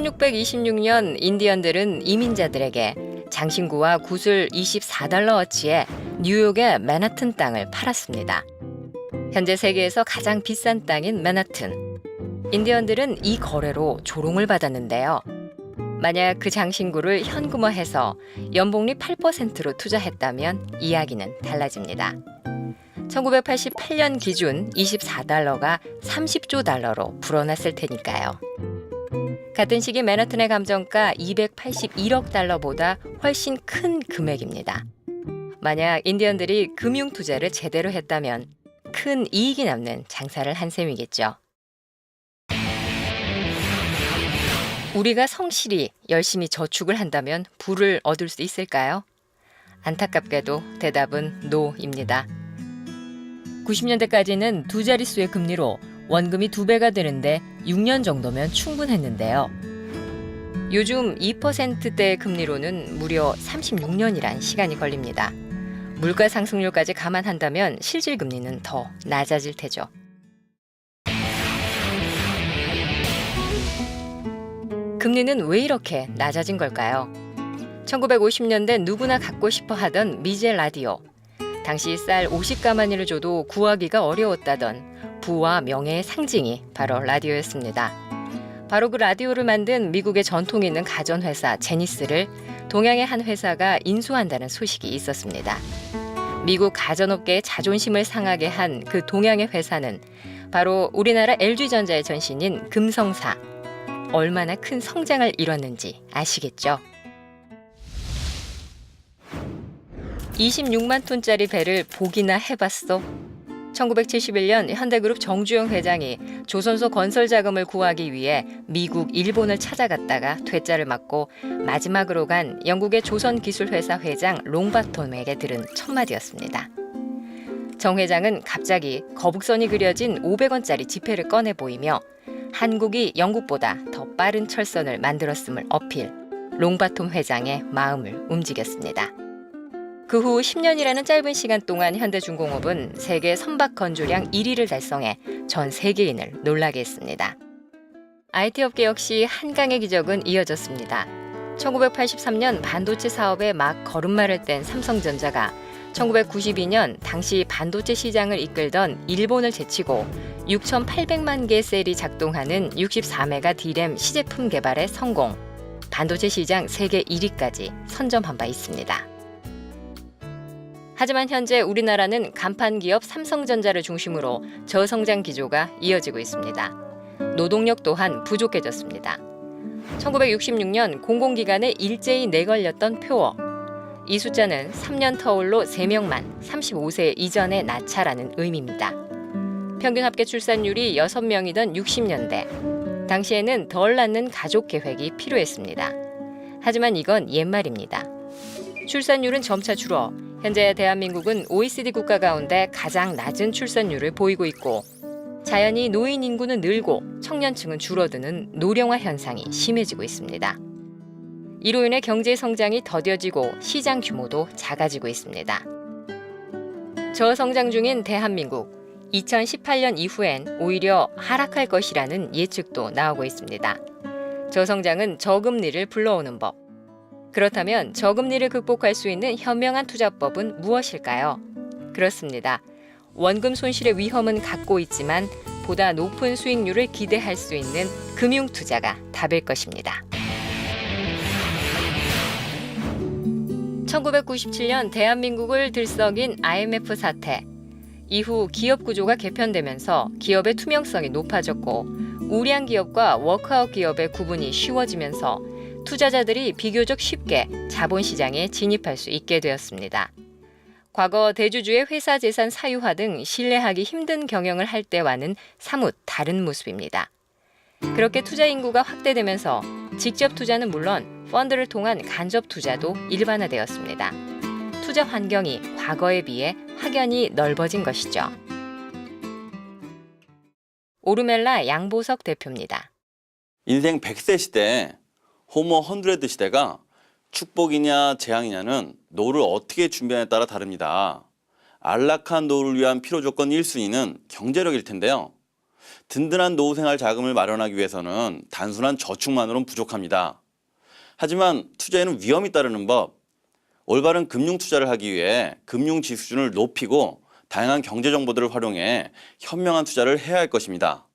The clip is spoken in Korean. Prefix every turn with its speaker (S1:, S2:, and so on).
S1: 1626년 인디언들은 이민자들에게 장신구와 구슬 24달러어치의 뉴욕의 맨하튼 땅을 팔았습니다. 현재 세계에서 가장 비싼 땅인 맨하튼. 인디언들은 이 거래로 조롱을 받았는데요. 만약 그 장신구를 현금화해서 연복리 8%로 투자했다면 이야기는 달라집니다. 1988년 기준 24달러가 30조 달러로 불어났을 테니까요. 같은 시기 맨하튼의 감정가 281억 달러보다 훨씬 큰 금액입니다. 만약 인디언들이 금융 투자를 제대로 했다면 큰 이익이 남는 장사를 한 셈이겠죠. 우리가 성실히 열심히 저축을 한다면 부를 얻을 수 있을까요? 안타깝게도 대답은 노입니다. 90년대까지는 두 자릿수의 금리로 원금이 2배가 되는데 6년 정도면 충분했는데요. 요즘 2%대의 금리로는 무려 36년이란 시간이 걸립니다. 물가 상승률까지 감안한다면 실질 금리는 더 낮아질 테죠. 금리는 왜 이렇게 낮아진 걸까요? 1950년대 누구나 갖고 싶어 하던 미제 라디오. 당시 쌀 50가마니를 줘도 구하기가 어려웠다던 부와 명예의 상징이 바로 라디오였습니다. 바로 그 라디오를 만든 미국의 전통 있는 가전회사 제니스를 동양의 한 회사가 인수한다는 소식이 있었습니다. 미국 가전업계의 자존심을 상하게 한 그 동양의 회사는 바로 우리나라 LG전자의 전신인 금성사. 얼마나 큰 성장을 이뤘는지 아시겠죠? 26만 톤짜리 배를 보기나 해봤어? 1971년 현대그룹 정주영 회장이 조선소 건설 자금을 구하기 위해 미국, 일본을 찾아갔다가 퇴짜를 맞고 마지막으로 간 영국의 조선기술회사 회장 롱바톰에게 들은 첫마디였습니다. 정 회장은 갑자기 거북선이 그려진 500원짜리 지폐를 꺼내 보이며 한국이 영국보다 더 빠른 철선을 만들었음을 어필, 롱바톰 회장의 마음을 움직였습니다. 그 후 10년이라는 짧은 시간 동안 현대중공업은 세계 선박 건조량 1위를 달성해 전 세계인을 놀라게 했습니다. IT 업계 역시 한강의 기적은 이어졌습니다. 1983년 반도체 사업에 막 걸음마를 뗀 삼성전자가 1992년 당시 반도체 시장을 이끌던 일본을 제치고 6,800만 개 셀이 작동하는 64메가 D램 시제품 개발에 성공, 반도체 시장 세계 1위까지 선점한 바 있습니다. 하지만 현재 우리나라는 간판 기업 삼성전자를 중심으로 저성장 기조가 이어지고 있습니다. 노동력 또한 부족해졌습니다. 1966년 공공기관에 일제히 내걸렸던 표어. 이 숫자는 3년 터울로 3명만 35세 이전에 낳자라는 의미입니다. 평균 합계 출산율이 6명이던 60년대. 당시에는 덜 낳는 가족 계획이 필요했습니다. 하지만 이건 옛말입니다. 출산율은 점차 줄어 현재 대한민국은 OECD 국가 가운데 가장 낮은 출산율을 보이고 있고 자연히 노인 인구는 늘고 청년층은 줄어드는 노령화 현상이 심해지고 있습니다. 이로 인해 경제 성장이 더뎌지고 시장 규모도 작아지고 있습니다. 저성장 중인 대한민국, 2018년 이후엔 오히려 하락할 것이라는 예측도 나오고 있습니다. 저성장은 저금리를 불러오는 법. 그렇다면 저금리를 극복할 수 있는 현명한 투자법은 무엇일까요? 그렇습니다. 원금 손실의 위험은 갖고 있지만 보다 높은 수익률을 기대할 수 있는 금융 투자가 답일 것입니다. 1997년 대한민국을 들썩인 IMF 사태. 이후 기업 구조가 개편되면서 기업의 투명성이 높아졌고 우량 기업과 워크아웃 기업의 구분이 쉬워지면서 투자자들이 비교적 쉽게 자본시장에 진입할 수 있게 되었습니다. 과거 대주주의 회사 재산 사유화 등 신뢰하기 힘든 경영을 할 때와는 사뭇 다른 모습입니다. 그렇게 투자 인구가 확대되면서 직접 투자는 물론 펀드를 통한 간접 투자도 일반화되었습니다. 투자 환경이 과거에 비해 확연히 넓어진 것이죠. 오르멜라 양보석 대표입니다.
S2: 인생 100세 시대, 호모 헌드레드 시대가 축복이냐 재앙이냐는 노를 어떻게 준비하냐에 따라 다릅니다. 안락한 노를 위한 필요 조건 1순위는 경제력일 텐데요. 든든한 노후 생활 자금을 마련하기 위해서는 단순한 저축만으로는 부족합니다. 하지만 투자에는 위험이 따르는 법, 올바른 금융 투자를 하기 위해 금융 지수준을 높이고 다양한 경제 정보들을 활용해 현명한 투자를 해야 할 것입니다.